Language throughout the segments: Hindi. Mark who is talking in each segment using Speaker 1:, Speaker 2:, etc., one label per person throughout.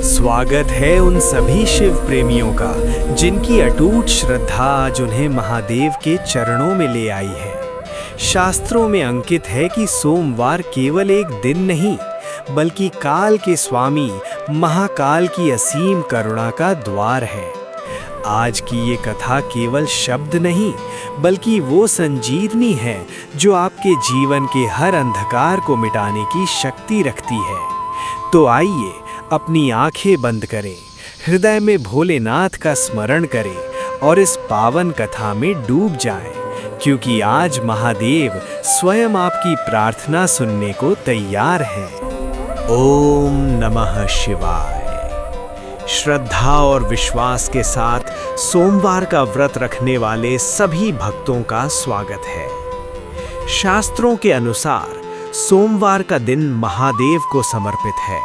Speaker 1: स्वागत है उन सभी शिव प्रेमियों का जिनकी अटूट श्रद्धा आज उन्हें महादेव के चरणों में ले आई है। शास्त्रों में अंकित है कि सोमवार केवल एक दिन नहीं बल्कि काल के स्वामी महाकाल की असीम करुणा का द्वार है। आज की ये कथा केवल शब्द नहीं बल्कि वो संजीवनी है जो आपके जीवन के हर अंधकार को मिटाने की शक्ति रखती है। तो आइए अपनी आंखें बंद करें, हृदय में भोलेनाथ का स्मरण करें और इस पावन कथा में डूब जाएं, क्योंकि आज महादेव स्वयं आपकी प्रार्थना सुनने को तैयार हैं। ओम नमः शिवाय। श्रद्धा और विश्वास के साथ सोमवार का व्रत रखने वाले सभी भक्तों का स्वागत है। शास्त्रों के अनुसार सोमवार का दिन महादेव को समर्पित है।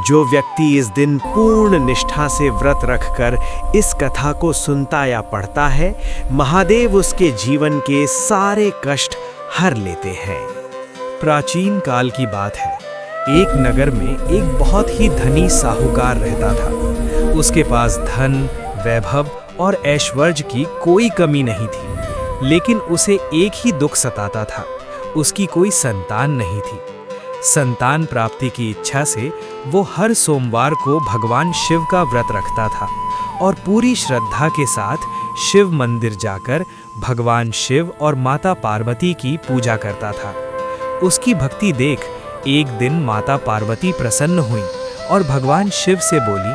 Speaker 1: जो व्यक्ति इस दिन पूर्ण निष्ठा से व्रत रखकर इस कथा को सुनता या पढ़ता है, महादेव उसके जीवन के सारे कष्ट हर लेते हैं। प्राचीन काल की बात है। एक नगर में एक बहुत ही धनी साहूकार रहता था। उसके पास धन, वैभव और ऐश्वर्य की कोई कमी नहीं थी, लेकिन उसे एक ही दुख सताता था, उसकी कोई संतान नहीं थी। संतान प्राप्ति की इच्छा से वो हर सोमवार को भगवान शिव का व्रत रखता था और पूरी श्रद्धा के साथ शिव मंदिर जाकर भगवान शिव और माता पार्वती की पूजा करता था। उसकी भक्ति देख एक दिन माता पार्वती प्रसन्न हुई और भगवान शिव से बोली,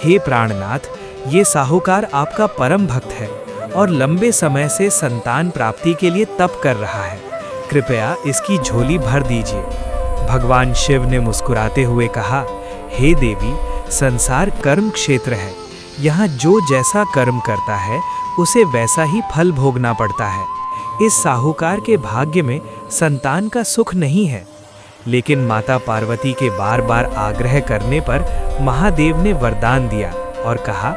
Speaker 1: हे प्राणनाथ, ये साहूकार आपका परम भक्त है और लंबे समय से संतान प्राप्ति के लिए तप कर रहा है, कृपया इसकी झोली भर दीजिए। भगवान शिव ने मुस्कुराते हुए कहा, हे देवी, संसार कर्म क्षेत्र है। यहाँ जो जैसा कर्म करता है उसे वैसा ही फल भोगना पड़ता है। इस साहूकार के भाग्य में संतान का सुख नहीं है। लेकिन माता पार्वती के बार बार आग्रह करने पर महादेव ने वरदान दिया और कहा,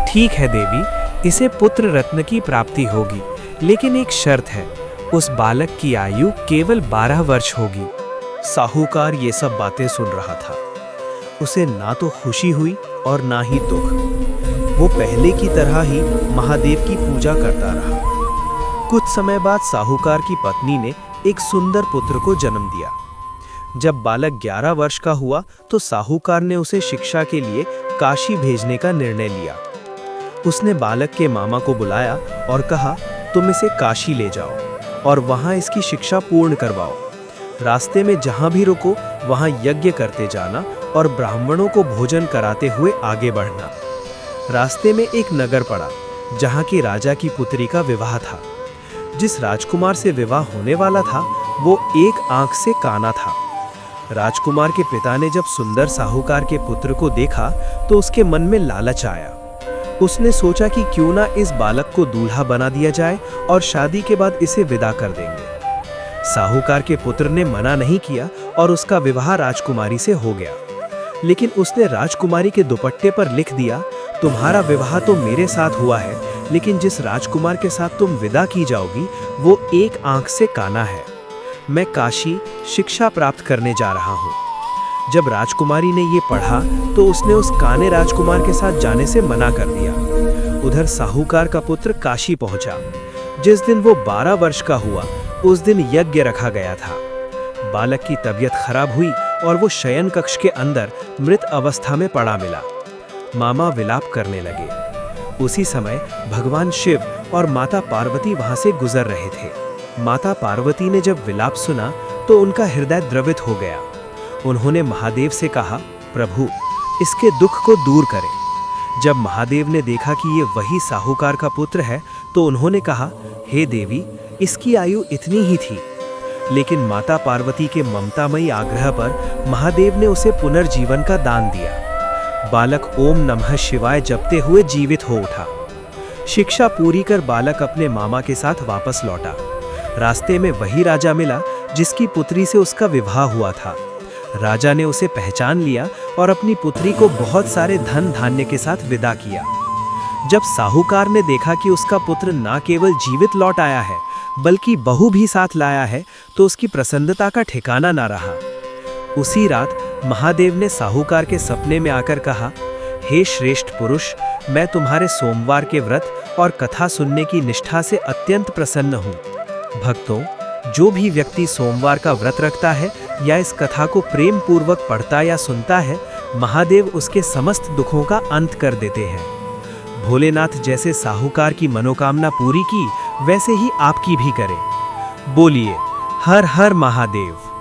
Speaker 1: ठीक है देवी, इसे पुत्र रत्न की प्राप्ति होगी, लेकिन एक शर्त है, उस बालक की आयु केवल 12 वर्ष होगी। साहूकार ये सब बातें सुन रहा था। उसे ना तो खुशी हुई और ना ही दुख। वो पहले की तरह ही महादेव की पूजा करता रहा। कुछ समय बाद साहूकार की पत्नी ने एक सुंदर पुत्र को जन्म दिया। जब बालक 11 वर्ष का हुआ तो साहूकार ने उसे शिक्षा के लिए काशी भेजने का निर्णय लिया। उसने बालक के मामा को बुलाया और कहा, तुम इसे काशी ले जाओ और वहां इसकी शिक्षा पूर्ण करवाओ। रास्ते में जहां भी रुको वहां यज्ञ करते जाना और ब्राह्मणों को भोजन कराते हुए आगे बढ़ना। रास्ते में एक नगर पड़ा जहां की राजा की पुत्री का विवाह था। जिस राजकुमार से विवाह होने वाला था वो एक आंख से काना था। राजकुमार के पिता ने जब सुंदर साहूकार के पुत्र को देखा तो उसके मन में लालच आया। उसने सोचा कि क्यों ना इस बालक को दूल्हा बना दिया जाए और शादी के बाद इसे विदा कर देंगे। साहूकार के पुत्र ने मना नहीं किया और उसका विवाह राजकुमारी से हो गया। लेकिन उसने राजकुमारी के दुपट्टे पर लिख दिया, तुम्हारा विवाह तो मेरे साथ हुआ है, लेकिन जिस राजकुमार के साथ तुम विदा की जाओगी वो एक आंख से काना है। मैं काशी शिक्षा प्राप्त करने जा रहा हूँ। जब राजकुमारी ने ये पढ़ा तो उसने उस काने राजकुमार के साथ जाने से मना कर दिया। उधर साहूकार का पुत्र काशी पहुंचा। जिस दिन वो 12 वर्ष का हुआ उस दिन यज्ञ रखा गया था। बालक की तबीयत खराब हुई और वो शयन कक्ष के अंदर मृत अवस्था में पड़ा मिला। मामा विलाप करने लगे। उसी समय भगवान शिव और माता पार्वती वहां से गुजर रहे थे। माता पार्वती ने जब विलाप सुना तो उनका हृदय द्रवित हो गया। उन्होंने महादेव से कहा, प्रभु, इसके दुख को दूर करें। जब महादेव ने देखा कि ये वही साहूकार का पुत्र है तो उन्होंने कहा, हे देवी, इसकी आयु इतनी ही थी। लेकिन माता पार्वती के ममतामयी आग्रह पर महादेव ने उसे पुनर्जीवन का दान दिया। बालक ओम नमः शिवाय जपते हुए जीवित हो उठा। शिक्षा पूरी कर बालक अपने मामा के साथ वापस लौटा। रास्ते में वही राजा मिला जिसकी पुत्री से उसका विवाह हुआ था। राजा ने उसे पहचान लिया और अपनी पुत्री को बहुत सारे धन धान्य के साथ विदा किया। जब साहूकार ने देखा कि उसका पुत्र ना केवल जीवित लौट आया है बल्कि बहू भी साथ लाया है तो उसकी प्रसन्नता का ठिकाना ना रहा। उसी रात महादेव ने साहूकार के सपने में आकर कहा,
Speaker 2: हे श्रेष्ठ पुरुष, मैं तुम्हारे सोमवार के व्रत और कथा सुनने की निष्ठा से अत्यंत प्रसन्न हूँ। भक्तों, जो भी व्यक्ति सोमवार का व्रत रखता है या इस कथा को प्रेम पूर्वक पढ़ता या सुनता है, महादेव उसके समस्त दुखों का अंत कर देते हैं। भोलेनाथ जैसे साहूकार की मनोकामना पूरी की, वैसे ही आपकी भी करे। बोलिए हर हर महादेव।